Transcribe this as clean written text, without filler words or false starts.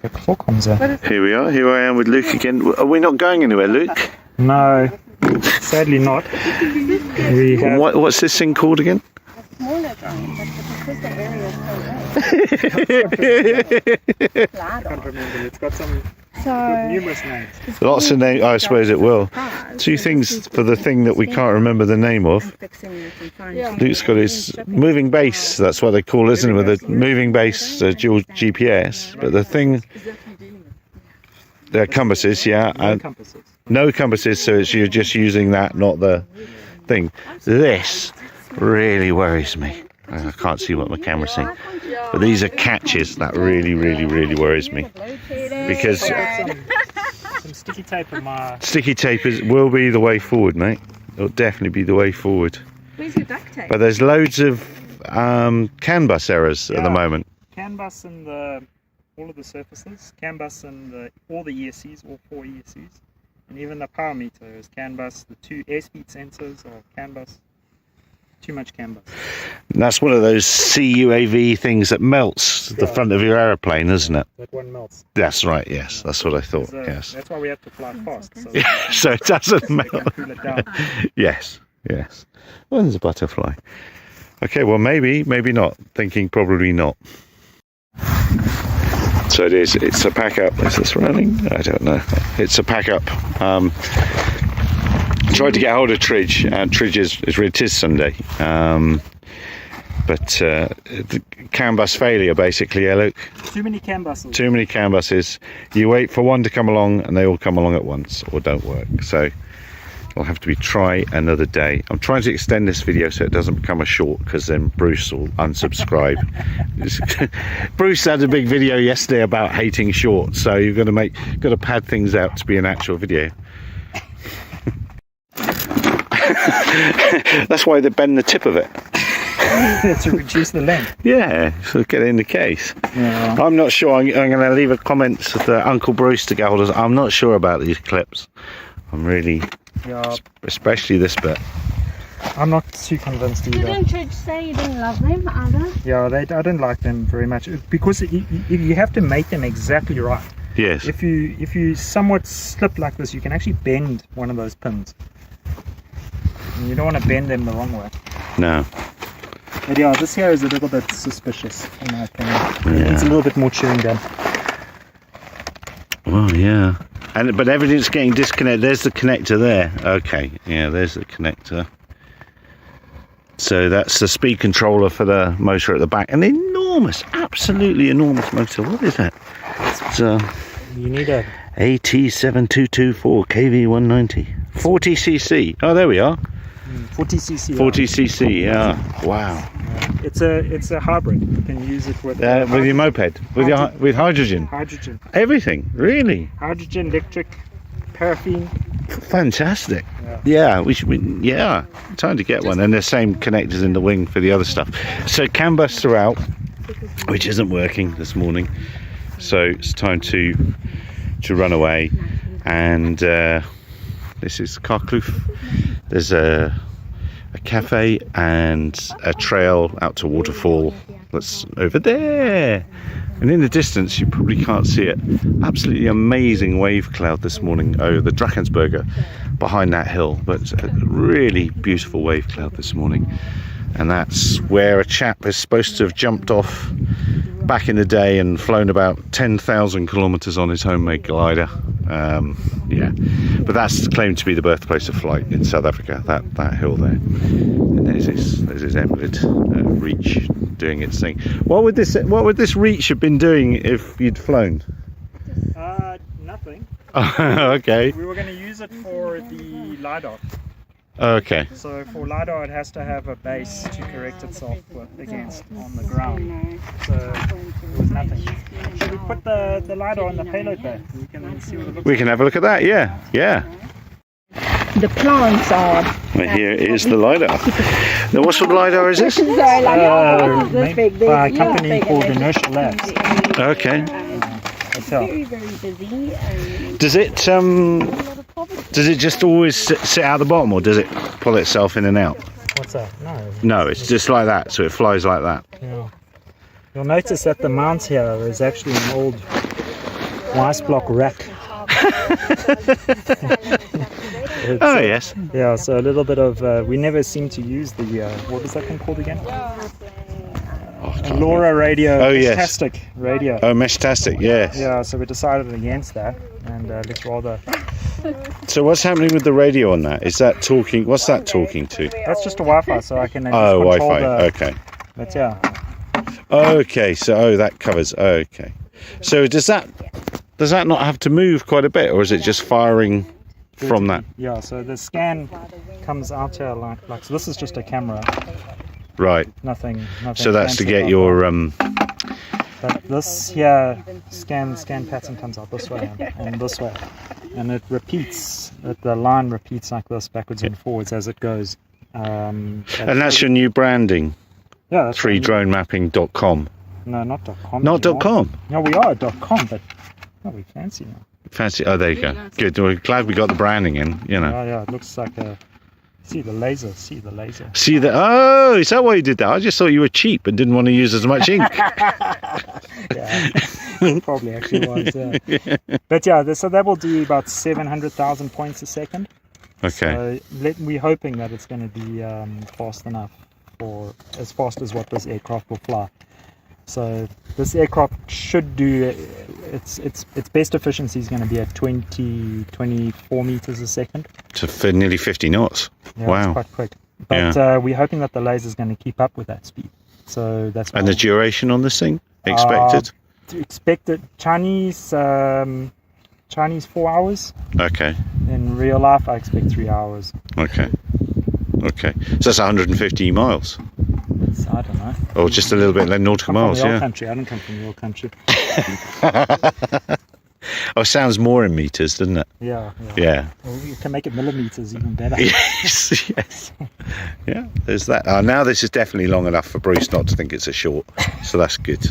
comes in. Here we are. Here I am with Luke again. Are we not going anywhere, Luke? No, sadly not. We have... What's this thing called again? Smaller drone, but because the area is so big. I can't remember. It's got some numerous names. Lots of names. I suppose it will. Two things for the thing that we can't remember the name of. Luke's got his moving base. That's what they call, isn't it? With a moving base, dual GPS. But the thing, they're compasses, yeah. No compasses. So you're just using that, not the thing. This really worries me. I can't see what my camera's saying, but these are catches that really worries me, because some sticky tape on my... Sticky tape will be the way forward, mate. It'll definitely be the way forward. Where's your duct tape? But there's loads of CANBUS errors at the moment. CANBUS and all of the surfaces, CANBUS and all the ESCs, all 4 ESCs, and even the power meter is CANBUS. The 2 airspeed sensors are CANBUS. Too much CANBUS. And that's one of those CUAV things that melts the front of your aeroplane, isn't it? That one melts. That's right, yes. That's what I thought, yes. That's why we have to fly fast. So, so it doesn't melt. Cool it down. Yes. Well, there's a butterfly. Okay, well, maybe not. Thinking probably not. So it is. It's a pack-up. Is this running? I don't know. It's a pack-up. Tried to get hold of Tridge, and Tridge it is Sunday, but the CANBUS failure basically. Yeah, Luke. Too many CANBUSes. Too many CANBUSes. You wait for one to come along, and they all come along at once, or don't work. So it'll have to be try another day. I'm trying to extend this video so it doesn't become a short, because then Bruce will unsubscribe. Bruce had a big video yesterday about hating shorts, so you've got to pad things out to be an actual video. That's why they bend the tip of it. To reduce the length. Yeah, so get it in the case. Yeah. I'm not sure. I'm going to leave a comment to Uncle Bruce to get hold of. I'm not sure about these clips. I'm really, especially this bit. I'm not too convinced either. Didn't Tridge say you didn't love them either? Yeah, I don't like them very much, because you have to make them exactly right. Yes. If you somewhat slip like this, you can actually bend one of those pins. And you don't want to bend them the wrong way. No. But yeah, this here is a little bit suspicious in my opinion. Yeah. It's a little bit more chewing gum. Well, yeah. But everything's getting disconnected. There's the connector there. Okay. Yeah, there's the connector. So that's the speed controller for the motor at the back. An enormous, absolutely enormous motor. What is that? It's you need a AT7224 KV190 40cc. Oh, there we are. 40cc. 40cc. Yeah. Wow. It's a hybrid. You can use it with your moped, with hydrogen. Hydrogen. Everything, really. Hydrogen, electric, paraffin. Fantastic. Yeah, time to get one. And the same connectors in the wing for the other stuff. So CANBUS throughout, which isn't working this morning. So it's time to run away. And this is KARkloof. There's a cafe and a trail out to waterfall that's over there, and in the distance you probably can't see it, absolutely amazing wave cloud this morning over the Drakensberger behind that hill, but a really beautiful wave cloud this morning. And that's where a chap is supposed to have jumped off back in the day and flown about 10,000 kilometers on his homemade glider. Yeah, but that's claimed to be the birthplace of flight in South Africa, that hill there. And there's his Emerald Reach doing its thing. What would this Reach have been doing if you'd flown? Nothing. Okay. We were going to use it for the LiDAR. Okay. So for LiDAR, it has to have a base to correct itself against on the ground. So there was nothing. Should we put the LiDAR on the payload bay? We can see what it looks We can have a look at that. Yeah. The plants are. Well, here is the LiDAR. Now, what sort of LiDAR is this? made by a company called Inertial Labs. Okay. Very busy. Does it just always sit out the bottom, or does it pull itself in and out? What's that? No, it's just like that, so it flies like that. Yeah. You'll notice that the mount here is actually an old Rice block rack. Oh yes. Yeah, so a little bit of, we never seem to use the, what was that thing called again? LoRa radio. Oh, yes. Fantastic radio. Oh, Meshtastic, yes. Yeah, so we decided against that, and let's rather... So what's happening with the radio on that? Is that talking, what's that talking to? That's just a Wi-Fi, so I can just Oh, control Wi-Fi, the... okay. But yeah. Okay, so that covers, okay. So does that not have to move quite a bit, or is it just firing from that? Yeah, so the scan comes out here like so this is just a camera. Right. Nothing So that's to fancy get about your that. But this here scan pattern comes out this way and this way, and it repeats. The line repeats like this backwards and forwards as it goes. and that's your new branding. Yeah, that's 3dronemapping.com. No, not .com. Not anymore. .com. No, we are .com, but we fancy now. Fancy. Oh, there you go. Good. We're glad we got the branding in. You know. Yeah, it looks like a. See the laser. See that? Oh, is that why you did that? I just thought you were cheap and didn't want to use as much ink. Yeah, probably actually was. Yeah. But yeah, so that will do about 700,000 points a second. Okay. So we're hoping that it's going to be fast enough, for as fast as what this aircraft will fly. So this aircraft should do its best efficiency is going to be at 24 meters a second. So for nearly 50 knots. Yeah, Wow. it's quite quick. But we're hoping that the laser is going to keep up with that speed. So that's. And the duration on this thing expected? Expected Chinese 4 hours. Okay. In real life, I expect 3 hours. Okay. So that's 150 miles. I don't know. Or just a little bit like nautical miles, From the old yeah. country. I don't come from your country. Oh, sounds more in meters, doesn't it? Yeah. Yeah. Well, you can make it millimeters even better. Yes. Yeah, there's that. Now this is definitely long enough for Bruce not to think it's a short, so that's good.